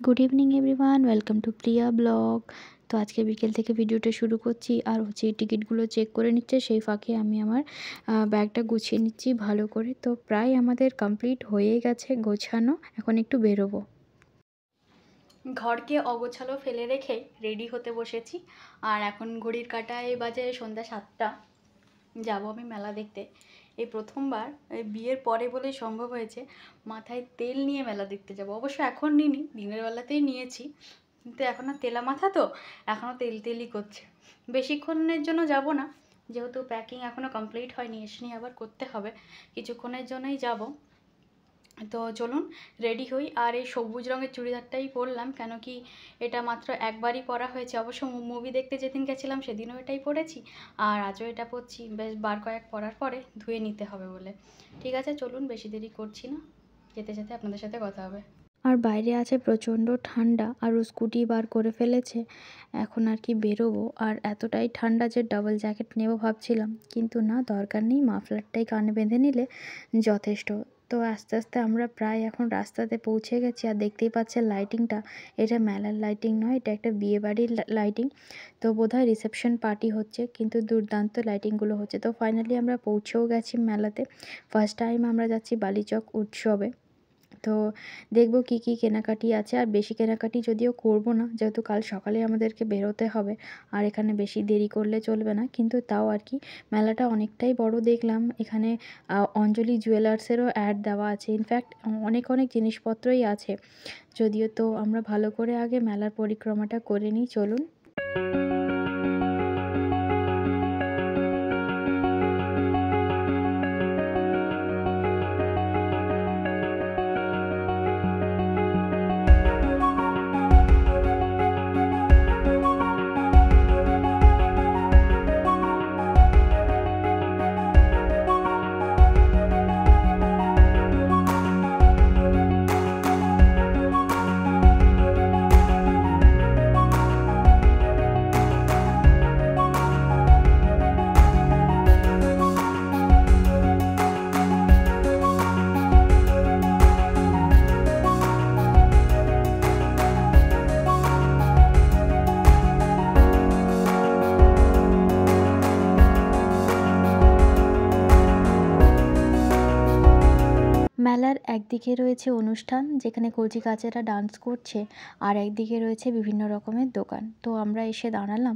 Good evening everyone, welcome to Priya blog. তো আজকে বিকেল থেকে ভিডিওটা শুরু করছি, আর হচ্ছে এই টিকিটগুলো চেক করে নিচ্ছে, সেই ফাঁকে আমি আমার ব্যাগটা গুছিয়ে নিচ্ছি ভালো করে। তো প্রায় আমাদের কমপ্লিট হয়ে গেছে গোছানো, এখন একটু বেরোবো। ঘরকে অগোছালো ফেলে রেখে রেডি হতে বসেছি, আর এখন ঘড়ির কাঁটায় বাজে সন্ধ্যা 7টা। যাব আমি মেলা দেখতে। এই প্রথমবার বিয়ের পরে বলেই সম্ভব হয়েছে মাথায় তেল নিয়ে মেলা দেখতে যাব। অবশ্য এখন নিইনি, দিনের বেলাতেই নিয়েছি, কিন্তু এখন আর তেলা মাথা তো এখনও তেল তেলই করছে। বেশিক্ষণের জন্য যাব না, যেহেতু প্যাকিং এখনও কমপ্লিট হয়নি, এসে নিয়ে আবার করতে হবে। কিছুক্ষণের জন্যই যাব। তো চলুন রেডি হই। আর এই সবুজ রঙের চুড়িদারটাই পরলাম, কেন কি এটা মাত্র একবারই পরা হয়েছে। অবশ্য মুভি দেখতে যেদিন গেছিলাম সেদিনও এটাই পরেছি, আর আজও এটা পরছি। বেশ বার কয়েক পরার পরে ধুয়ে নিতে হবে বলে। ঠিক আছে, চলুন বেশি দেরি করছি না, যেতে যেতে আপনাদের সাথে কথা হবে। আর বাইরে আছে প্রচণ্ড ঠান্ডা, আর ও স্কুটি বার করে ফেলেছে, এখন আর কি বেরোবো। আর এতটাই ঠান্ডা যে ডাবল জ্যাকেট নেব ভাবছিলাম, কিন্তু না, দরকার নেই, মাফলারটাই কানে বেঁধে নিলে যথেষ্ট। তো আস্তে আস্তে আমরা প্রায় এখন রাস্তাতে পৌঁছে গেছি। আর দেখতেই পাচ্ছেন লাইটিংটা, এটা মেলার লাইটিং নয়, এটা একটা বিয়েবাড়ির লাইটিং। তো বোধহয় রিসেপশন পার্টি হচ্ছে, কিন্তু দুর্দান্ত লাইটিংগুলো হচ্ছে। তো ফাইনালি আমরা পৌঁছেও গেছি মেলাতে। ফার্স্ট টাইম আমরা যাচ্ছি বালিচক উৎসবে। তো দেখব কি কি কেনাকাটি আছে। আর বেশি কেনাকাটি যদিও করব না, যেহেতু কাল সকালে আমাদেরকে বেরোতে হবে, আর এখানে বেশি দেরি করলে চলবে না। কিন্তু তাও আর কি, মেলাটা অনেকটাই বড় দেখলাম। এখানে অঞ্জলি জুয়েলার্সেরও অ্যাড দেওয়া আছে, ইনফ্যাক্ট অনেক অনেক জিনিসপত্রই আছে যদিও। তো আমরা ভালো করে আগে মেলার পরিক্রমাটা করে নিই, চলুন। মেলার একদিকে রয়েছে অনুষ্ঠান, যেখানে কচিকাঁচারা ডান্স করছে, আর একদিকে রয়েছে বিভিন্ন রকমের দোকান। তো আমরা এসে দাঁড়ালাম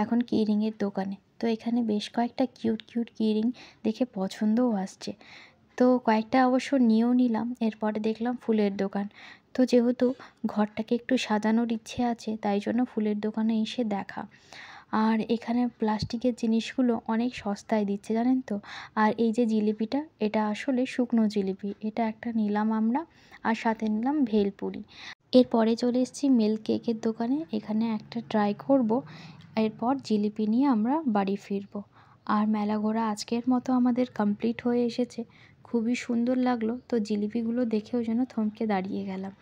এখন কিরিংয়ের দোকানে। তো এখানে বেশ কয়েকটা কিউট কিউট কিরিং দেখে পছন্দও আসছে, তো কয়েকটা অবশ্য নিয়েও নিলাম। এরপরে দেখলাম ফুলের দোকান। তো যেহেতু ঘরটাকে একটু সাজানোর ইচ্ছে আছে, তাই জন্য ফুলের দোকানে এসে দেখা। আর এখানে প্লাস্টিকের জিনিসগুলো অনেক সস্তায় দিচ্ছে, জানেন তো। আর এই যে জিলিপিটা, এটা আসলে শুকনো জিলিপি, এটা একটা নিলাম আমরা, আর সাথে নিলাম ভেলপুরি। এরপরে চলে এসেছি মিল্ক কেকের দোকানে, এখানে একটা ট্রাই করব, এরপর জিলিপি নিয়ে আমরা বাড়ি ফিরব। আর মেলা ঘোরা আজকের মতো আমাদের কমপ্লিট হয়ে এসেছে, খুবই সুন্দর লাগলো। তো জিলিপিগুলো দেখেও যেন থমকে দাঁড়িয়ে গেলাম।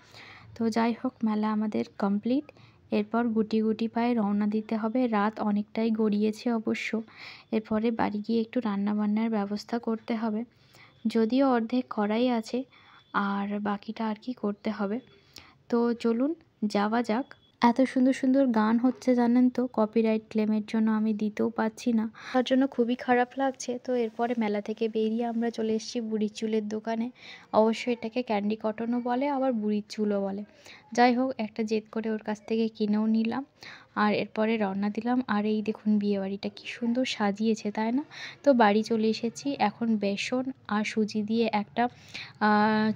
তো যাই হোক, মেলা আমাদের কমপ্লিট। এরপর গুটি গুটি পায়ে রওনা দিতে হবে, রাত অনেকটাই গড়িয়েছে অবশ্য। এরপরে বাড়ি গিয়ে একটু রান্নাবান্নার ব্যবস্থা করতে হবে, যদিও অর্ধেক করাই আছে, আর বাকিটা আর কি করতে হবে। তো চলুন যাওয়া যাক। এত সুন্দর সুন্দর গান হচ্ছে, জানেন তো, কপিরাইট ক্লেমের জন্য আমি দিতেও পাচ্ছি না, তার জন্য খুবই খারাপ লাগছে। তো এরপরে মেলা থেকে বেরিয়ে আমরা চলে এসেছি বুড়ির চুলের দোকানে। অবশ্যই এটাকে ক্যান্ডি কটনও বলে, আবার বুড়ির চুলও বলে। যাই হোক, একটা জেদ করে ওর কাছ থেকে কিনেও নিলাম, আর এরপরে রওনা দিলাম। আর এই দেখুন বিয়েবাড়িটা কি সুন্দর সাজিয়েছে, তাই না? তো বাড়ি চলে এসেছি, এখন বেসন আর সুজি দিয়ে একটা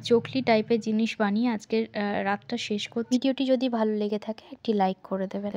চকলি টাইপের জিনিস বানিয়ে আজকের রাতটা শেষ করছি। ভিডিওটি যদি ভালো লেগে থাকে একটি লাইক করে দেবেন।